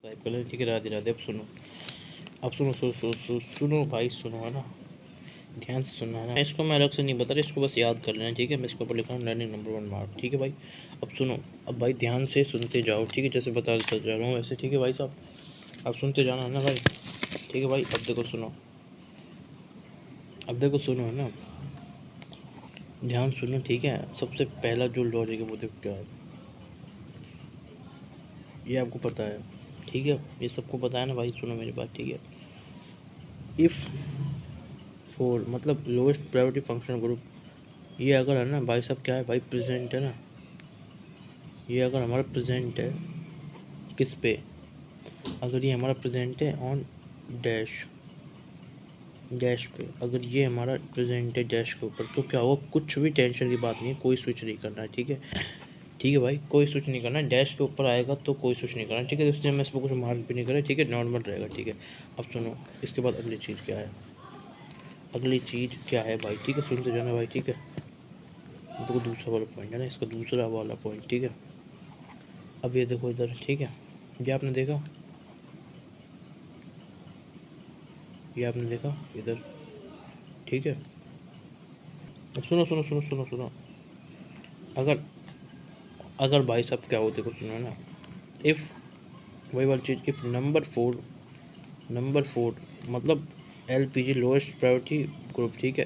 Subscribe कर लें। ठीक है, राधे राधे। अब सुनो, अब सुनो सुनो भाई, सुनो है ना, ध्यान से सुनना है ना। इसको मैं अलग से नहीं बता रहा, इसको बस याद कर लेना। ठीक है, मैं इसके ऊपर लिखा हूँ लर्निंग नंबर 1 मार्क। ठीक है भाई, अब सुनो, अब भाई ध्यान से सुनते जाओ। ठीक है, जैसे बताता जा रहा हूँ वैसे। ठीक है भाई साहब, अब सुनते जाना है ना भाई। ठीक है भाई, अब देखो सुनो, अब देखो सुनो है ना, ध्यान सुनो। ठीक है, सबसे पहला जो लॉजिक है वो देखो क्या है, ये आपको पता है। ठीक है, ये सबको पता है ना भाई, सुनो मेरी बात। ठीक है, इफ़ फोर मतलब लोएस्ट प्रायोरिटी फंक्शन ग्रुप, ये अगर है ना भाई साहब, क्या है भाई, प्रेजेंट है ना, ये अगर हमारा प्रेजेंट है किस पे, अगर ये हमारा प्रेजेंट है ऑन डैश, डैश पे, अगर ये हमारा प्रेजेंट है डैश के ऊपर, तो क्या होगा, कुछ भी टेंशन की बात नहीं है, कोई स्विच नहीं करना है। ठीक है, ठीक है भाई, कोई स्विच नहीं करना है। डैश के ऊपर आएगा तो कोई स्विच नहीं करना है। ठीक है, इसलिए मैं इसको कुछ मार्क भी नहीं करा। ठीक है, नॉर्मल रहेगा। ठीक है, अब सुनो, इसके बाद अगली चीज़ क्या है, अगली चीज़ क्या है भाई। ठीक है, सुनते जाना भाई। ठीक है, देखो दूसरा वाला पॉइंट है ना, इसका दूसरा वाला पॉइंट। ठीक है, अब ये देखो इधर। ठीक है, ये आपने देखा, ये आपने देखा इधर। ठीक है, अब सुनो सुनो सुनो सुनो सुनो, अगर अगर भाई साहब क्या होते कुछ सुनो ना, इफ़, वही वाली चीज़, इफ़ नंबर 4 मतलब LPG लोएस्ट प्रायोरिटी ग्रुप, ठीक है,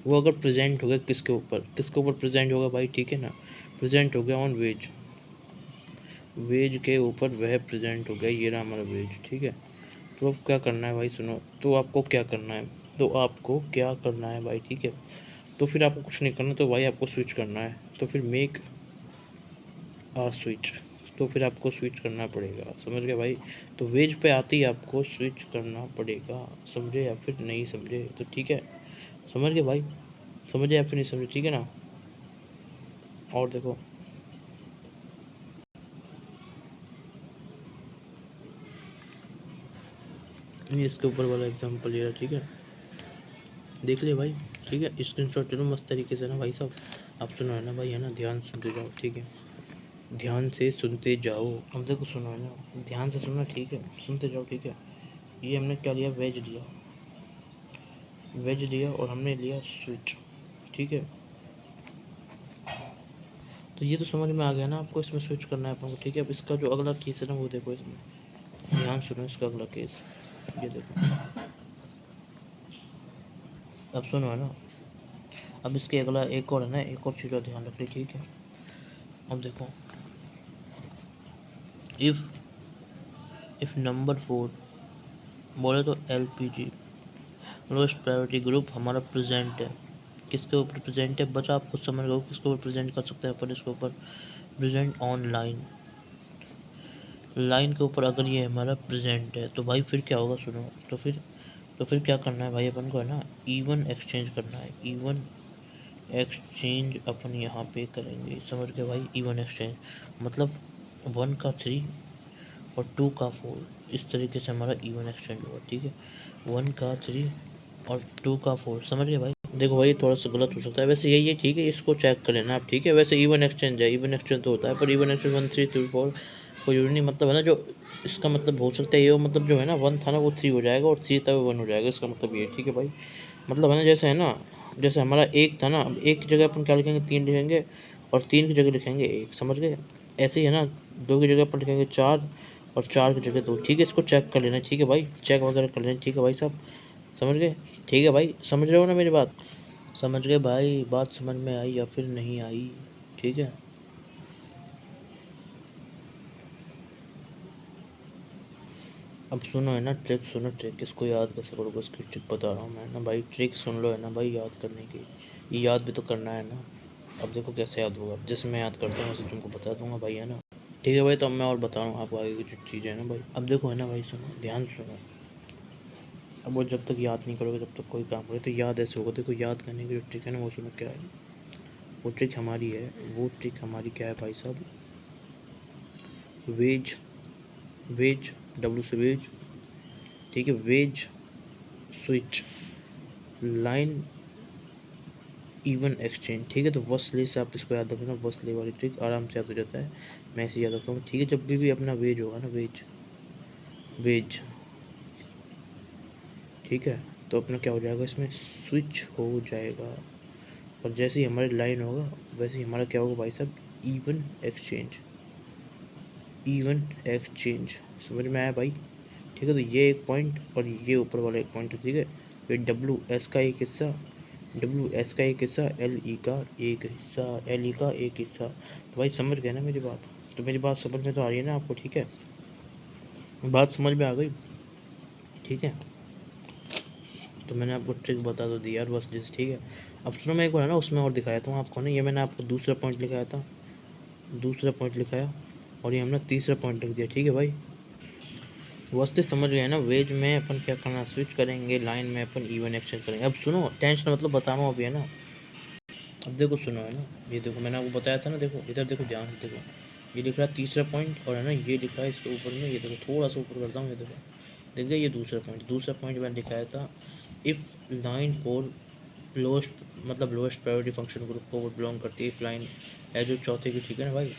वो अगर प्रेजेंट हो गया किसके ऊपर, किसके ऊपर प्रेजेंट होगा भाई। ठीक है ना, प्रेजेंट हो गया ऑन वेज, वेज के ऊपर वह प्रेजेंट हो गया, ये रहा हमारा वेज। ठीक है, तो अब क्या करना है भाई, सुनो, तो आपको क्या करना है, तो आपको क्या करना है भाई। ठीक है, तो फिर आपको कुछ नहीं करना, तो भाई आपको स्विच करना है, तो फिर मेक आ स्विच, तो फिर आपको स्विच करना पड़ेगा। समझ गए भाई, तो वेज पे आते ही आपको स्विच करना पड़ेगा। समझे या फिर नहीं समझे, तो ठीक है, समझ गए भाई, समझे या फिर नहीं समझे। ठीक है ना, और देखो, ये इसके ऊपर वाला एग्जांपल ये रहा। ठीक है, देख ले भाई। ठीक है, स्क्रीनशॉट चलो मस्त तरीके से ना भाई साहब। आप सुनो है ना भाई, है ना, ध्यान सुनते जाओ। ठीक है, ध्यान से सुनते जाओ। अब देखो सुनो है ना, ध्यान से सुनना। ठीक है, सुनते जाओ। ठीक है, ये हमने क्या लिया, वेज लिया, वेज लिया, और हमने लिया स्विच। ठीक है, तो ये तो समझ में आ गया ना आपको, इसमें स्विच करना है अपन को। ठीक है, अब इसका जो अगला केस है ना, वो देखो, इसमें ध्यान सुनो, इसका अगला केस ये देखो। अब सुनो है ना, अब इसके अगला एक और है ना, एक और चीज़ का ध्यान रख ली। ठीक है, अब देखो, इफ़ नंबर 4 बोले तो LPG लोएस्ट प्रायोरिटी ग्रुप हमारा प्रेजेंट है, किसके ऊपर प्रेजेंट है, बचा आप खुद समझ लो किसके ऊपर प्रेजेंट कर सकते हैं अपन इसके ऊपर, प्रेजेंट ऑन लाइन, लाइन के ऊपर अगर ये हमारा प्रेजेंट है, तो भाई फिर क्या होगा, सुनो, तो फिर क्या करना है भाई अपन को, है ना, इवन एक्सचेंज करना है। इवन एक्सचेंज अपन यहाँ पे करेंगे, समझ गए भाई, इवन एक्सचेंज मतलब 1 का 3 और 2 का 4, इस तरीके से हमारा इवन एक्सचेंज होगा। ठीक है, 1 का 3 और 2 का 4, समझ गए भाई। देखो भाई, थोड़ा सा गलत हो सकता है वैसे, यही है। ठीक है, इसको चेक कर लेना आप। ठीक है, वैसे इवन एक्सचेंज है, इवन एक्सचेंज तो होता है, पर इवन एक्सचेंज 1 3 2 4 कोई जरूरी नहीं, मतलब है ना, जो इसका मतलब हो सकता है ये, मतलब जो है ना 1 था ना, वो 3 हो जाएगा, और 3 था वो 1 हो जाएगा, इसका मतलब ये। ठीक है भाई, मतलब है ना, जैसे है ना, जैसे हमारा एक था ना, अब एक की जगह अपन क्या लिखेंगे, 3 लिखेंगे, और 3 की जगह लिखेंगे 1, समझ गए। ऐसे ही है ना, 2 की जगह अपन लिखेंगे 4, और 4 की जगह 2। ठीक है, इसको चेक कर लेना। ठीक है भाई, चेक वगैरह कर लेना। ठीक है भाई साहब, समझ गए। ठीक है भाई, समझ रहे हो ना मेरी बात, समझ गए भाई, बात समझ में आई या फिर नहीं आई। ठीक है, अब सुनो है ना, ट्रिक सुनो, ट्रिक इसको याद कैसे करोगे, उसकी ट्रिक बता रहा हूँ मैं ना भाई, ट्रिक सुन लो है ना भाई, याद करने की, ये याद भी तो करना है ना। अब देखो कैसे याद होगा, जैसे मैं याद करता हूँ वैसे तुमको बता दूंगा भाई, है ना। ठीक है भाई, तो अब मैं और बता रहा हूँ आपको आगे की जो चीज़ें है ना भाई। अब देखो है ना भाई, सुनो, ध्यान सुनो, अब वो जब तक याद नहीं करोगे तब तक कोई काम करोगे तो याद ऐसे होगा। देखो, याद करने की जो ट्रिक है ना, वो सुनो क्या है, वो ट्रिक हमारी है, वो ट्रिक हमारी क्या है भाई साहब, वेज, वेज, W से वेज। ठीक है, wedge switch line even exchange. ठीक है, तो वसले से आप इसको याद रखना, वसले वाली ट्रिक आराम से याद हो जाता है, मैं ऐसे याद रखता हूँ। ठीक है, जब भी अपना वेज होगा ना, वेज, वेज, ठीक है। तो अपना क्या हो जाएगा, इसमें स्विच हो जाएगा, और जैसे ही हमारी लाइन होगा वैसे ही हमारा क्या होगा भाई साहब, इवन एक्सचेंज, इवन एक्सचेंज। समझ में आया भाई, ठीक है। तो ये एक पॉइंट और ये ऊपर वाला एक पॉइंट, ठीक है। फिर डब्ल्यू एस का एक हिस्सा, डब्ल्यू एस का एक हिस्सा, एल ई का एक हिस्सा, एल ई का एक हिस्सा। तो भाई समझ गए ना मेरी बात, तो मेरी बात समझ में तो आ रही है ना आपको, ठीक है, बात समझ में आ गई, ठीक है। तो मैंने आपको ट्रिक बता तो दी यार, बस जिस, ठीक है। अब सुनो, मैं एक बार है ना उसमें और दिखाया था आपको ना, ये मैंने आपको दूसरा पॉइंट लिखाया था, दूसरा पॉइंट लिखाया, और ये हमने तीसरा पॉइंट लिख दिया, ठीक है भाई। वस्ते समझ गए ना, वेज में अपन क्या करना, स्विच करेंगे, लाइन में अपन इवन एक्सचेंज करेंगे। अब सुनो, टेंशन मतलब बता रहा हूँ अभी, है ना। अब देखो सुनो, है ना, ये देखो मैंने आपको बताया था ना, देखो इधर देखो, ध्यान से देखो, ये लिख रहा है तीसरा पॉइंट, और है ना ये लिखा है इसके ऊपर में, ये देखो थोड़ा सा ऊपर करता हूँ, ये देखो, देख गए, ये दूसरा पॉइंट, दूसरा पॉइंट मैंने लिखाया था, इफ़ लाइन फॉर लोएस्ट, मतलब लोएस्ट प्रायोरिटी फंक्शन ग्रुप को वो बिलोंग करती है, इफ लाइन है जो चौथे की, ठीक है ना भाई,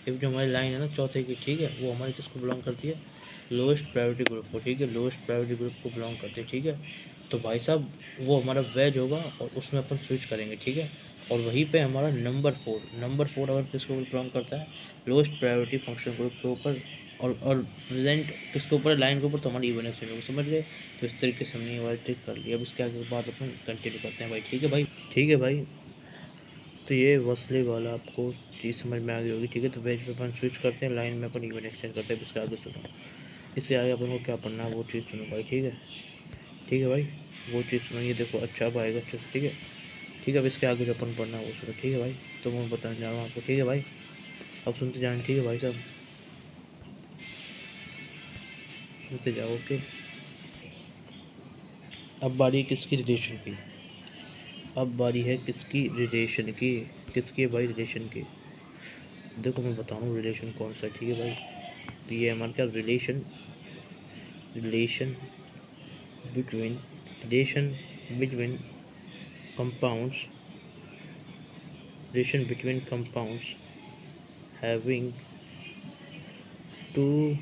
इफ जो हमारी लाइन है ना चौथे की, ठीक है, वो हमारी किसको बिलोंग करती है, लोएस्ट प्रायोरिटी ग्रुप को, ठीक है, लोएस्ट प्रायोरिटी ग्रुप को बिलोंग करते हैं, ठीक है। तो भाई साहब वो हमारा वेज होगा, और उसमें अपन स्विच करेंगे, ठीक है। और वहीं पे हमारा नंबर फोर, नंबर फोर अगर किसको बिलोंग करता है, लोएस्ट प्रायोरिटी फंक्शन ग्रुप के ऊपर, और प्रेजेंट किसके ऊपर, लाइन के ऊपर, तो हमारी इवन एक्सचेंज होगी, समझ गए। तो इस तरीके से हमने ये वाली ट्रिक कर लिया। अब इसके आगे बाद अपन कंटिन्यू करते हैं भाई, ठीक है भाई, ठीक है भाई। तो ये वसले वाला आपको चीज़ समझ में आ गई होगी, ठीक है। तो वेज पे अपन स्विच करते हैं, लाइन में अपन इवन एक्सचेंज करते हैं। इसके आगे सुनो, इससे आगे अपन को क्या पढ़ना है वो चीज़ सुनो भाई, ठीक है, ठीक है भाई, वो चीज़ सुनो, ये देखो अच्छा अब आएगा अच्छे से, ठीक है, ठीक है। अब इसके आगे जो अपन पढ़ना है वो सुनो, ठीक है भाई। तो मैं बताने जा रहा हूँ आपको, ठीक है भाई, अब सुनते जाएँ, ठीक है भाई साहब, सुनते जाओ, ओके। अब बारी है किसकी, रिलेशन की, अब बारी है किसकी, रिलेशन की, किसकी है भाई, रिलेशन की। देखो मैं बता रहा हूँ रिलेशन कौन सा है, ठीक है भाई। तो ये हमारा क्या, relation, relation between, relation between compounds, relation between compounds having two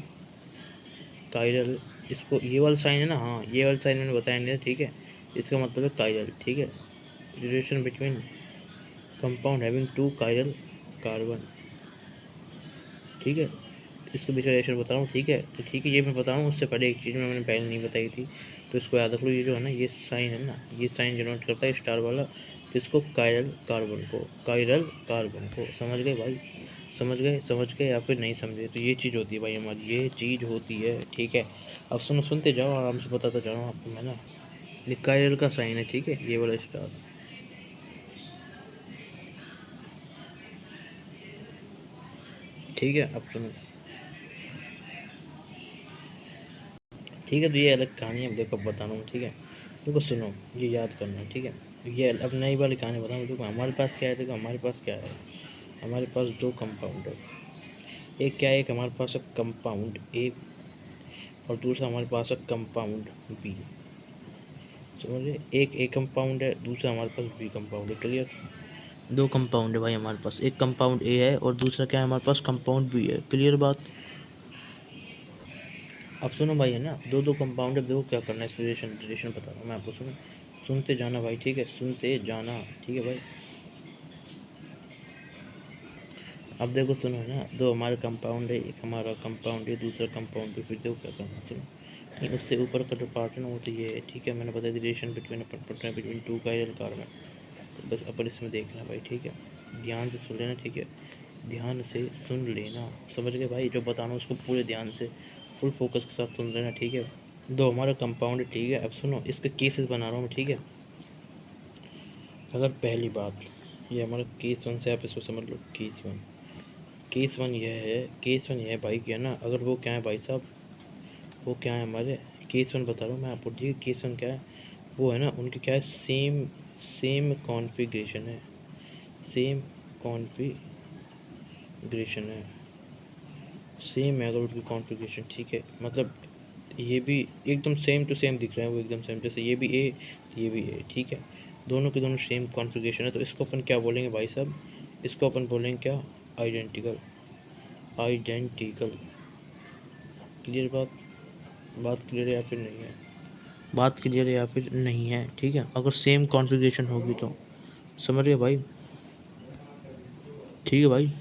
chiral, इसको ये वाला साइन है ना, हाँ ये वाला साइन मैंने बताया नहीं था, ठीक है, इसका मतलब है कायरल, ठीक है। Relation between compound having two chiral carbon, ठीक है, इसके बीच का रिलेशन बता रहा हूँ, ठीक है। तो ठीक है, ये मैं बता रहा हूँ, उससे पहले एक चीज़ मैंने पहले नहीं बताई थी, तो इसको याद रख लो। ये जो है ना, ये साइन है ना, ये साइन जनरेट करता है स्टार वाला, किसको, कायरल कार्बन को, कायरल कार्बन को, समझ गए भाई, समझ गए, समझ गए या फिर नहीं समझे। तो ये चीज़ होती है भाई हमारी, ये चीज़ होती है, ठीक है। अब सुनो, सुनते जाओ, आराम से बताता जा रहा हूँ आपको मैं ना। ये कायरल का साइन है, ठीक है, ये वाला स्टार, ठीक है। अब सुनो, ठीक है, तो ये अलग कहानी है, देखो बता रहा हूँ, ठीक है। देखो सुनो, ये याद करना, ठीक है। ये अब नई वाली कहानी बताऊँ, देखो हमारे पास क्या है, देखो हमारे पास क्या है, हमारे पास दो कंपाउंड है, एक क्या है, एक हमारे पास है कंपाउंड ए, और दूसरा हमारे पास है कंपाउंड बी, समझे। एक ए कंपाउंड है, दूसरा हमारे पास बी कंपाउंड है, क्लियर। दो कंपाउंड है भाई हमारे पास, एक कंपाउंड ए है और दूसरा क्या है हमारे पास, कंपाउंड बी है, क्लियर बात। अब सुनो भाई, है ना, दो दो कंपाउंड है, देखो क्या करना है, इस रिलेशन, रिलेशन बता रहा हूँ मैं आपको, सुनो, सुनते जाना भाई, ठीक है, सुनते जाना, ठीक है भाई। अब देखो सुनो, है ना, दो हमारे कंपाउंड है, एक हमारा कंपाउंड है, दूसरा कंपाउंड है, फिर देखो क्या करना है, सुनो, नहीं उससे ऊपर का जो पार्ट है ना वो तो ये है, ठीक है, मैंने बताया रिलेशन बिटवीन, अपन पढ़ रहे हैं बिटवीन टू कायरल कार्बन, तो बस अपन इसमें देखना भाई, ठीक है, ध्यान से सुन लेना, ठीक है, ध्यान से सुन लेना, समझ गए भाई, जो बताना उसको पूरे ध्यान से, फुल फोकस के साथ सुन लेना, ठीक है। दो हमारा कंपाउंड है, ठीक है। अब सुनो, इसके केसेस बना रहा हूँ मैं, ठीक है। अगर पहली बात, ये हमारा केस वन से आप इसको समझ लो, केस वन, केस वन यह है, केस वन यह है भाई, क्या ना, अगर वो क्या है भाई साहब, वो क्या है हमारे, केस वन बता रहा हूँ मैं आपको, ठीक है, केस वन क्या है, वो है ना, उनके क्या है, सेम, सेम कॉन्फ़िगरेशन है, सेम कॉन्फ़िगरेशन है, सेम है अगर उनकी कॉन्फ़िगरेशन, ठीक है, मतलब ये भी एकदम सेम टू सेम दिख रहे हैं, वो एकदम सेम, जैसे ये भी ए, ये भी ए, ठीक है, दोनों के दोनों सेम कॉन्फ़िगरेशन है, तो इसको अपन क्या बोलेंगे भाई साहब, इसको अपन बोलेंगे क्या, आइडेंटिकल, आइडेंटिकल, क्लियर बात। बात क्लियर है या फिर नहीं है? बात क्लियर है या फिर नहीं है? ठीक है, अगर सेम कॉन्फ़िगरेशन होगी तो समझ गए भाई? ठीक है भाई।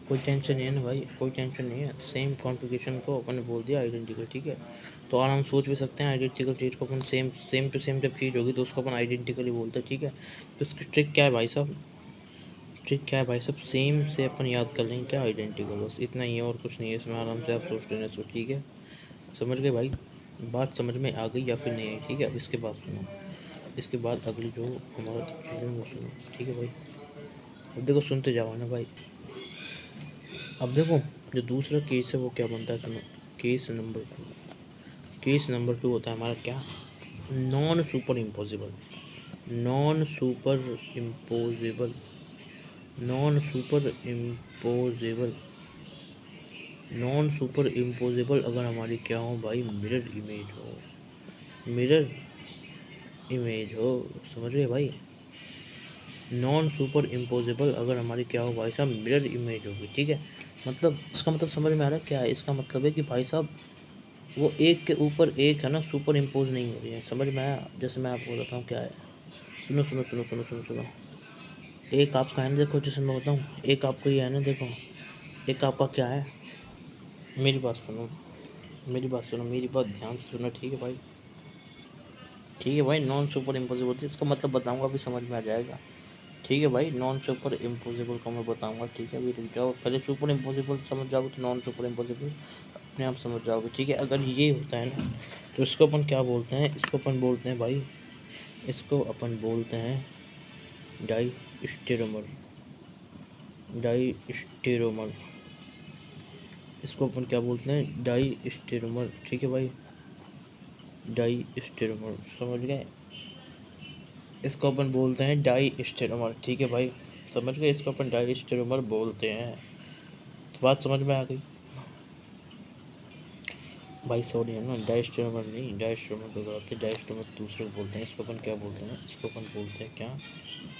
कोई टेंशन नहीं है ना भाई, कोई टेंशन नहीं है। सेम कॉन्फ़िगरेशन को अपन ने बोल दिया आइडेंटिकल, ठीक है। तो और हम सोच भी सकते हैं आइडेंटिकल चीज़ को अपन सेम टू सेम जब चीज़ होगी तो उसको अपन आइडेंटिकली बोलते हैं, ठीक है। तो इसकी ट्रिक क्या है भाई साहब? ट्रिक क्या है भाई साहब? सेम से अपन याद कर लेंगे क्या आइडेंटिकल, बस इतना ही है और कुछ नहीं है इसमें। आराम से आप सोच लेना इसको, ठीक है। समझ गए भाई? बात समझ में आ गई या फिर नहीं आई? ठीक है, अब इसके बाद सुनो, इसके बाद अगली जो हमारा चीज़ है वो सुनो, ठीक है भाई। अब देखो सुनते जाओ ना भाई। अब देखो जो दूसरा केस है वो क्या बनता है, सुनो। केस नंबर 2, केस नंबर 2 होता है हमारा क्या? Non super imposable. Non super imposable, non super imposable, non super imposable अगर हमारी क्या हो भाई? मिरर इमेज हो, मिरर इमेज हो। समझ रहे भाई? नॉन सुपर इम्पोजिबल अगर हमारी क्या हो भाई साहब? मिरर इमेज होगी, ठीक है। मतलब इसका मतलब समझ में आ रहा है क्या है? इसका मतलब है कि भाई साहब वो एक के ऊपर एक है ना, सुपर इम्पोज नहीं हो रही है। समझ में आया? जैसे मैं आपको बताता हूँ क्या है। सुनो सुनो सुनो सुनो सुनो सुनो। एक आपका है ना, देखो जैसे मैं बताऊँ, एक आपको ये है ना, देखो एक आपका क्या है। मेरी बात सुनो, मेरी बात सुनो, मेरी बात ध्यान से सुनो, ठीक है भाई? ठीक है भाई, नॉन सुपर इम्पोजिबल इसका मतलब बताऊँगा, अभी समझ में आ जाएगा। ठीक है भाई, नॉन सुपर इम्पोसिबल का मैं बताऊंगा, ठीक है। अभी रुक जाओ, पहले सुपर इम्पोसिबल समझ जाओगे तो नॉन सुपर इम्पोसिबल अपने आप समझ जाओगे, ठीक है। अगर ये होता है ना तो इसको अपन क्या बोलते हैं? इसको अपन बोलते हैं भाई, इसको अपन बोलते हैं डाई स्टेरोमर, डाई स्टेरोमर। इसको अपन क्या बोलते हैं? डाई स्टेरोमर, ठीक है भाई। डाई स्टेरोमर, समझ गए? इसको अपन बोलते हैं डाई स्टेरोमर, ठीक है भाई। समझ गए? इसको अपन डाई स्टेरोमर बोलते हैं। तो बात समझ में आ गई भाई? सॉरी है ना, डायस्ट्रोमर नहीं, डायस्ट्रोमर तो गलत है। डायस्ट्रोमर दूसरे को बोलते हैं। इसको अपन क्या बोलते हैं? इसको अपन बोलते हैं क्या?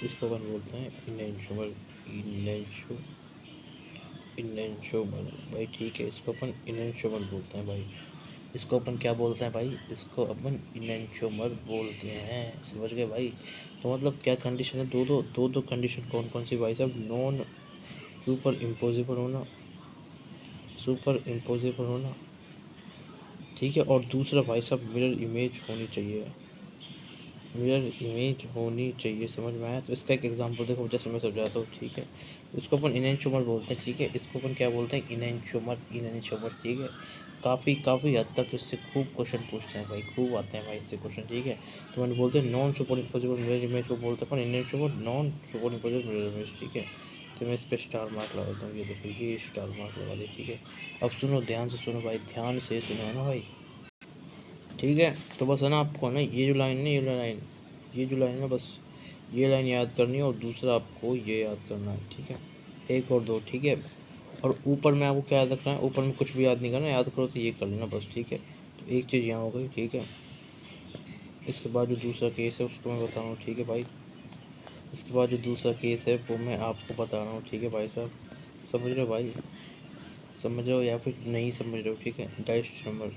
इसको अपन बोलते हैं इनएंशोमर, इनएंशो, इनएंशोमर भाई, ठीक है। इसको अपन इनएंशोमर बोलते हैं भाई। इसको अपन क्या बोलते हैं भाई? इसको अपन इनएंशोमर बोलते हैं। समझ गए भाई? तो मतलब क्या कंडीशन है? दो कंडीशन कौन कौन सी भाई साहब? नॉन सुपर इम्पोजिबल होना, सुपर इम्पोजिबल होना, ठीक है। और दूसरा भाई साहब मिरर इमेज होनी चाहिए, मिरर इमेज होनी चाहिए। समझ में आया? तो इसका एक एग्जांपल देखो, जैसे मैं समझाता हूँ, ठीक है। इसको अपन इनएंशोमर बोलते हैं, ठीक है। इसको अपन क्या बोलते हैं? इनएंशोमर, इनएंशोमर, ठीक है। काफ़ी हद तक इससे खूब क्वेश्चन पूछते हैं भाई, खूब आते हैं भाई इससे क्वेश्चन, ठीक है। तो मैंने बोलते हैं non superimposable mirror image को बोलते हैं अपन enantiomer, non superimposable mirror image, ठीक है। तो मैं इस पर स्टार मार्क लगा देता हूँ, ये देखो ये स्टार मार्क लगा दे, ठीक है। अब सुनो, ध्यान से सुनो भाई, ध्यान से सुनो, है ना भाई? ठीक है। तो बस है ना, आपको ना ये जो लाइन है, ये जो लाइन है, बस ये लाइन याद करनी है और दूसरा आपको ये याद करना है, ठीक है। एक और दो, ठीक है। और ऊपर में आपको क्या याद रखना है? ऊपर में कुछ भी याद नहीं करना, याद करो तो ये कर लेना बस, ठीक है। तो एक चीज़ यहाँ हो गई, ठीक है। इसके बाद जो दूसरा केस है उसको मैं बता रहा हूँ, ठीक है भाई। इसके बाद जो दूसरा केस है वो मैं आपको बता रहा हूँ, ठीक है भाई साहब। समझ रहे हो भाई? समझ रहे हो या फिर नहीं समझ रहे हो? ठीक है, डाइस नंबर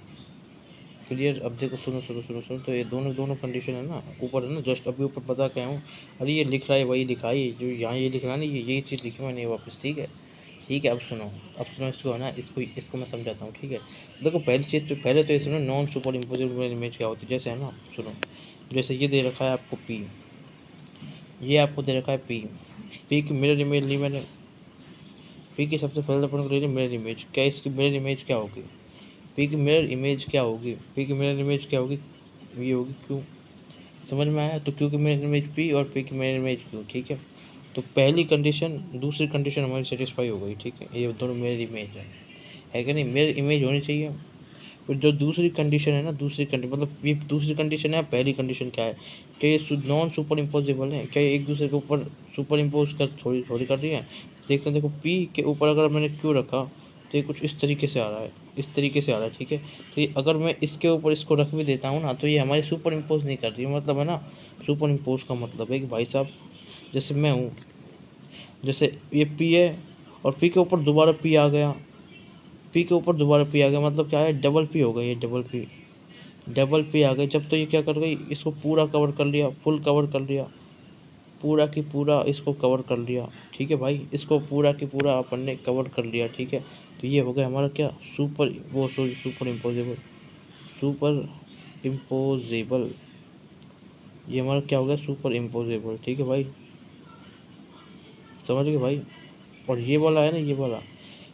क्लियर। अब देखो सुनो सुनो सुनो सुनो, तो ये दोनों दोनों कंडीशन है ना, ऊपर है ना, जस्ट अभी ऊपर बता के आया हूँ। अरे ये लिख रहा है, वही लिखा है जो यहाँ, ये लिख रहा है ना, ये यही चीज़ लिखी मैंने वापस, ठीक है। ठीक है, अब सुनो, अब सुनो इसको, है ना, इसको इसको मैं समझाता हूँ, ठीक है। देखो पहली चीज़ तो पहले तो ये सुनो, नॉन सुपर इम्पोजिबल इमेज क्या होती है। जैसे है ना, सुनो, जैसे ये दे रखा है आपको पी, ये आपको दे रखा है पी, पी की मिरर इमेज ली मैंने। पी की सबसे पहले अपन को ले ली मिरर इमेज। क्या इसकी मिरर इमेज क्या होगी? पी की मिरर इमेज क्या होगी? पी की मिरर इमेज क्या होगी? ये होगी क्यू। समझ में आया? तो क्यू की मिरर इमेज पी और पी की मिरर इमेज क्यू, ठीक है। तो पहली कंडीशन, दूसरी कंडीशन हमारी सेटिस्फाई हो गई, ठीक है। ये दोनों मिरर इमेज है कि नहीं? मिरर इमेज होनी चाहिए। फिर जो दूसरी कंडीशन है ना, दूसरी कंडीशन मतलब ये दूसरी कंडीशन है, पहली कंडीशन क्या है? क्या ये नॉन सुपर इम्पोजिबल है? क्या ये एक दूसरे के ऊपर सुपर इम्पोज कर थोड़ी थोड़ी कर रही है? देखते हैं, देखो पी के ऊपर अगर मैंने क्यू रखा तो ये कुछ इस तरीके से आ रहा है, इस तरीके से आ रहा है, ठीक है। तो ये अगर मैं इसके ऊपर इसको रख भी देता हूँ ना, तो ये हमारी सुपर इम्पोज नहीं कर रही है। मतलब है ना, सुपर इम्पोज का मतलब है कि भाई साहब जैसे मैं हूँ, जैसे ये पी है और पी के ऊपर दोबारा पी आ गया, पी के ऊपर दोबारा पी आ गया, मतलब क्या है, डबल पी हो गई, ये डबल पी आ गई। जब तो ये क्या कर गई, इसको पूरा कवर कर लिया, फुल कवर कर लिया, पूरा की पूरा इसको कवर कर लिया। ठीक है भाई, इसको पूरा की पूरा अपन ने कवर कर लिया। ठीक है, तो ये हो गया हमारा क्या, सुपर इम्पोजेबल, सुपर इम्पोजेबल, ये हमारा क्या हो गया, सुपर इम्पोजेबल। ठीक है भाई, समझ गए भाई। और ये वाला है ना,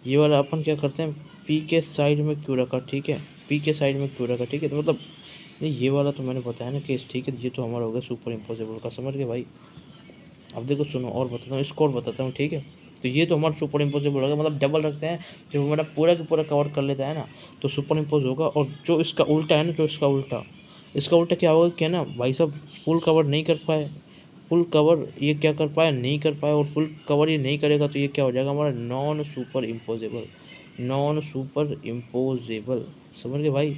ये वाला अपन क्या करते हैं, पी के साइड में क्यों रखा, ठीक है, पी के साइड में क्यों रखा, ठीक है, तो मतलब नहीं, ये वाला तो मैंने बताया ना केस, ठीक है, ये तो हमारा हो गया सुपर इम्पोजेबल का, समझ गए भाई। अब देखो सुनो, और बताता हूँ, इसको और बताता हूँ, ठीक है। तो ये तो हमारा सुपर इम्पोजेबल होगा, मतलब डबल रखते हैं, जब हमारा पूरा का पूरा कवर कर लेता है ना, तो सुपर इम्पोज होगा। और जो इसका उल्टा है ना, जो इसका उल्टा क्या होगा, क्या ना भाई साहब, फुल कवर नहीं कर पाए, फुल कवर ये क्या कर पाया, नहीं कर पाया, और फुल कवर ये नहीं करेगा, तो ये क्या हो जाएगा हमारा, non super imposable, non super imposable. समझ गए भाई,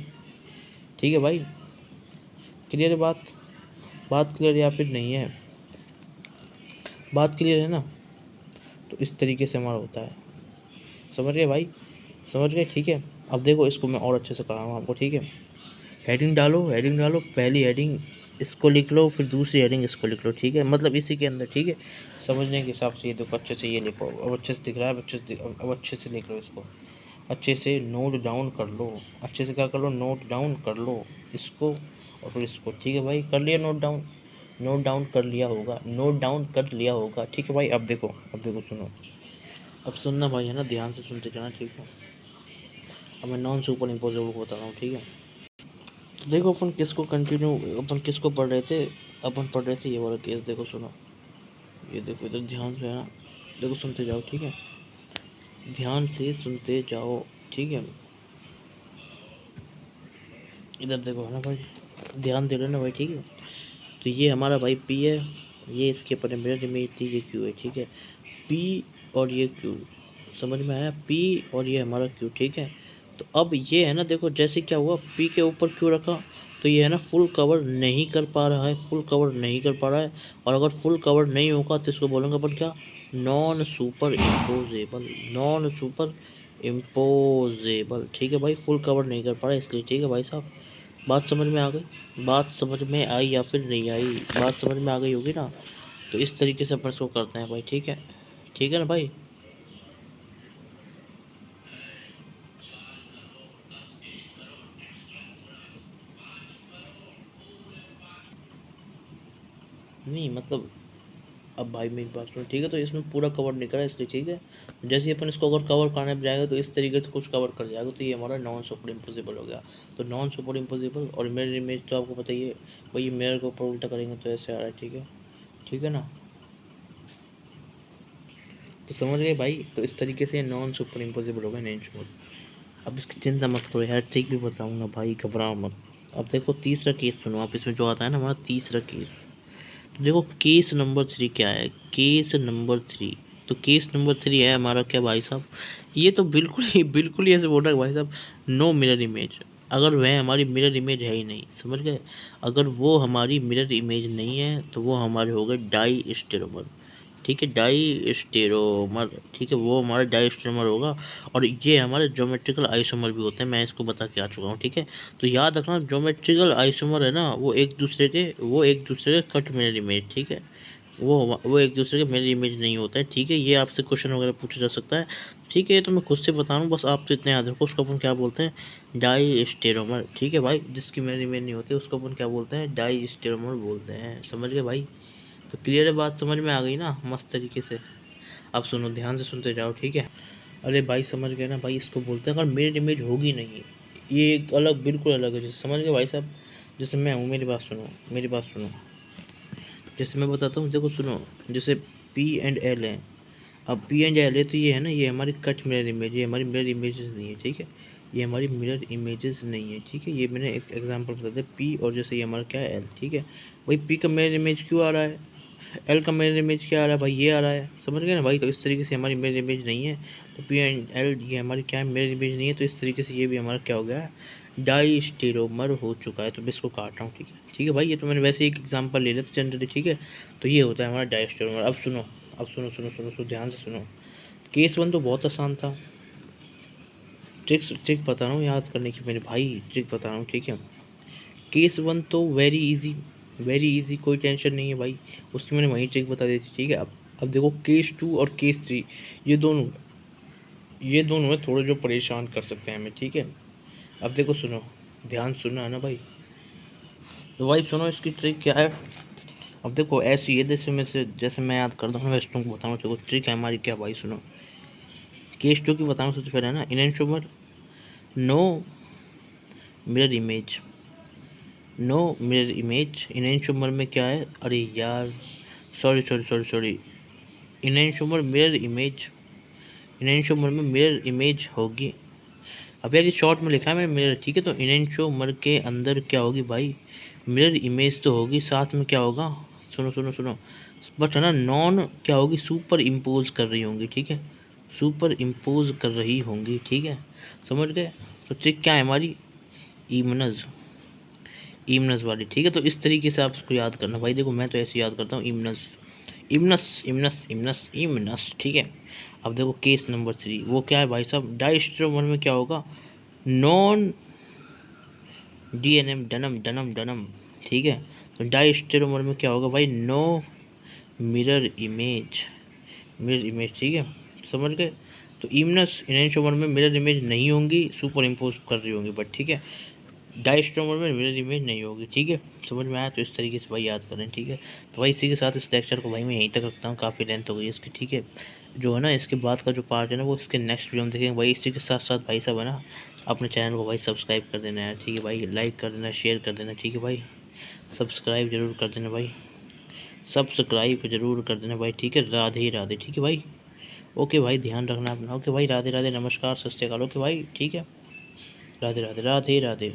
ठीक है भाई, क्लियर है बात क्लियर या फिर नहीं है, बात क्लियर है ना। तो इस तरीके से हमारा होता है, समझ गए भाई, समझ गए, ठीक है। अब देखो इसको मैं और अच्छे से कराऊंगा आपको, ठीक है। हेडिंग डालो, पहली हेडिंग इसको लिख लो, फिर दूसरी हेडिंग इसको लिख लो, ठीक है, मतलब इसी के अंदर, ठीक है, समझने के हिसाब से। ये देखो अच्छे से ये लिखो, अब अच्छे से दिख रहा है, अब अच्छे से लिख लो इसको, अच्छे से नोट डाउन कर लो, अच्छे से क्या कर लो, नोट डाउन कर लो इसको, और फिर इसको, ठीक है भाई, कर लिया नोट डाउन कर लिया होगा, नोट डाउन कर लिया होगा, ठीक है भाई। अब देखो सुनो, अब सुनना भाई, है ना, ध्यान से सुनते जाना, ठीक है। अब मैं नॉन सुपर इम्पोजेबल को बता रहा हूँ, ठीक है। तो देखो अपन किसको पढ़ रहे थे, अपन पढ़ रहे थे ये वाला केस, देखो सुनो, ये देखो इधर ध्यान से, है ना, देखो सुनते जाओ, ठीक है, ध्यान से सुनते जाओ, ठीक है, इधर देखो, है ना भाई, ध्यान दे रहे ना भाई, ठीक है। तो ये हमारा भाई पी है, ये इसके ऊपर मिरर इमेज थी, ये क्यू है, ठीक है, पी और ये क्यू, समझ में आया, पी और ये हमारा क्यू, ठीक है। तो अब ये है ना, देखो जैसे क्या हुआ, पी के ऊपर क्यू रखा, तो ये है ना फुल कवर नहीं कर पा रहा है, फुल कवर नहीं कर पा रहा है, और अगर फुल कवर नहीं होगा तो इसको बोलेंगे अपन क्या, non super imposable, non super imposable, ठीक है भाई, फुल कवर नहीं कर पा रहा है इसलिए, ठीक है भाई साहब। बात समझ में आ गई, बात समझ में आई या फिर नहीं आई, बात समझ में आ गई होगी ना। तो इस तरीके से अपन इसको करते हैं भाई, ठीक है ना भाई। नहीं मतलब, अब भाई मेरी बात सुनो, ठीक है, तो इसमें पूरा कवर नहीं करा इसलिए, ठीक है, जैसे ही अपन इसको अगर कवर करने पे जाएगा तो इस तरीके से कुछ कवर कर जाएगा, तो ये हमारा नॉन सुपर इम्पोसिबल हो गया। तो नॉन सुपर इम्पोसिबल, और मिरर इमेज तो आपको बताइए भाई, ये मिरर को ऊपर उल्टा करेंगे तो ऐसे आ रहा है, ठीक है ना। तो समझ गए भाई, तो इस तरीके से नॉन सुपर इम्पोसिबल हो गया, नहीं छोड़। अब इसकी चिंता मत करो यार, ठीक भी बताऊंगा भाई, घबराओ मत। अब देखो तीसरा केस सुनो आप, इसमें जो आता है ना हमारा तीसरा केस, तो देखो केस नंबर 3 क्या है, केस नंबर 3, तो केस नंबर 3 है हमारा क्या भाई साहब, ये तो बिल्कुल ही ऐसे बोल रहा है भाई साहब, नो मिरर इमेज। अगर वह हमारी मिरर इमेज है ही नहीं, समझ गए, अगर वो हमारी मिरर इमेज नहीं है तो वो हमारे हो गए डाई स्टेरोमर, ठीक है, डाई स्टेरोमर, ठीक है, वो हमारा डाई स्टेरोमर होगा। और ये हमारे ज्योमेट्रिकल आइसोमर भी होते हैं, मैं इसको बता के आ चुका हूँ, ठीक है। तो याद रखना, ज्योमेट्रिकल आइसोमर है ना, वो एक दूसरे के कट मिरर इमेज, ठीक है, वो एक दूसरे के मिरर इमेज नहीं होता है, ठीक है। ये आपसे क्वेश्चन वगैरह पूछा जा सकता है, ठीक है, ये तो मैं खुद से बता रहा हूँ, बस आप तो इतना याद रखो, उसको अपन क्या बोलते हैं, डाई स्टेरोमर, ठीक है भाई, जिसकी मिरर इमेज नहीं होती उसको अपन क्या बोलते हैं, डाई स्टेरोमर बोलते हैं, समझ गए भाई। तो क्लियर है, बात समझ में आ गई ना मस्त तरीके से। अब सुनो, ध्यान से सुनते जाओ, ठीक है। अरे भाई समझ गए ना भाई, इसको बोलते हैं अगर मिरर इमेज होगी नहीं, ये एक अलग, बिल्कुल अलग है, जैसे समझ गए भाई साहब, जैसे मैं हूँ, मेरी बात सुनो, जैसे मैं बताता हूँ, देखो सुनो, जैसे पी एंड एल है, अब पी एंड एल है तो ये है ना, ये हमारी कट मिरर इमेज, ये हमारी मिरर इमेजेस नहीं है, ठीक है, ये हमारी मिरर इमेजेस नहीं है, ठीक है। ये मैंने एक एग्जांपल बता दिया, पी और जैसे ये हमारा क्या है, एल, ठीक है। भाई पी का मिरर इमेज क्यों आ रहा है, एल का मिरर इमेज क्या आ रहा है भाई, ये आ रहा है, समझ गए ना भाई। तो इस तरीके से हमारी मिरर इमेज नहीं है, तो पी एंड एल ये हमारी क्या है, मिरर इमेज नहीं है, तो इस तरीके से ये भी हमारा क्या हो गया, डाइस्टेरोमर हो चुका है, तो मैं इसको काट रहा हूँ। ठीक है भाई, ये तो मैंने वैसे एक एग्जांपल ले लिया था जनरली। ठीक है, तो ये होता है हमारा डाइस्टेरोमर। अब सुनो, ध्यान से सुनो। केस 1 तो बहुत आसान था। ट्रिक बता रहा हूँ याद करने की मेरे भाई, ट्रिक बता रहा हूँ। ठीक है, केस 1 तो वेरी इजी, कोई टेंशन नहीं है भाई, उसकी मैंने वही ट्रिक बता दी थी। ठीक है, अब देखो केस 2 और केस 3, ये दोनों में थोड़े जो परेशान कर सकते हैं हमें। ठीक है, अब देखो सुनो, ध्यान सुनना है ना भाई। तो भाई सुनो, इसकी ट्रिक क्या है। अब देखो ऐसी है, जैसे मैं याद करता हूँ, वैसे तुमको बताऊँ। देखो ट्रिक है हमारी क्या भाई, सुनो। केस 2 की बताऊँ सबसे पहले ना, इनेंशोमर नो मिरर इमेज, इनेंशोमर में क्या है, अरे यार सॉरी, इनेंशोमर में मिरर इमेज होगी। अब यार ये शॉर्ट में लिखा है मैंने मिरर। ठीक है, तो इनेंशोमर के अंदर क्या होगी भाई, मिरर इमेज तो होगी, साथ में क्या होगा, सुनो, बट है ना, नॉन क्या होगी, सुपर इम्पोज कर रही होंगी। ठीक है, सुपर इम्पोज कर रही होंगी। ठीक है, समझ गए। तो ट्रिक क्या है हमारी, इमनस वाली। ठीक है, तो इस तरीके से आप इसको याद करना भाई। देखो मैं तो ऐसे याद करता हूँ, इमनस। ठीक है, अब देखो केस नंबर 3 वो क्या है भाई साहब, डाइस्टेरोमर में क्या होगा, नॉन डीएनएम डनम। ठीक है, तो डाइस्टेरोमर में क्या होगा भाई, नो मिरर इमेज। ठीक है, समझ गए। तो इमनस इनेंशोमर में मिरर इमेज नहीं होंगी, सुपर इम्पोज कर रही होंगी, बट ठीक है, डाइस्ट्रोमर में मिरर इमेज नहीं होगी। ठीक है, समझ में आया। तो इस तरीके से भाई याद करें। ठीक है, तो भाई इसी के साथ इस लेक्चर को भाई मैं यहीं तक रखता हूँ, काफ़ी लेंथ हो गई इसकी। ठीक है, जो है ना इसके बाद का जो पार्ट है ना, वो इसके नेक्स्ट वीडियो में देखेंगे भाई। इसी के साथ साथ भाई सब है ना, अपने चैनल को भाई सब्सक्राइब कर देना है। ठीक है भाई, लाइक कर देना, शेयर कर देना। ठीक है भाई, सब्सक्राइब जरूर कर देना भाई, सब्सक्राइब जरूर कर देना भाई। ठीक है, राधे राधे। ठीक है भाई, ओके भाई, ध्यान रखना अपना। ओके भाई, राधे राधे, नमस्कार, सत श्री अकाल। ओके भाई, ठीक है, राधे राधे।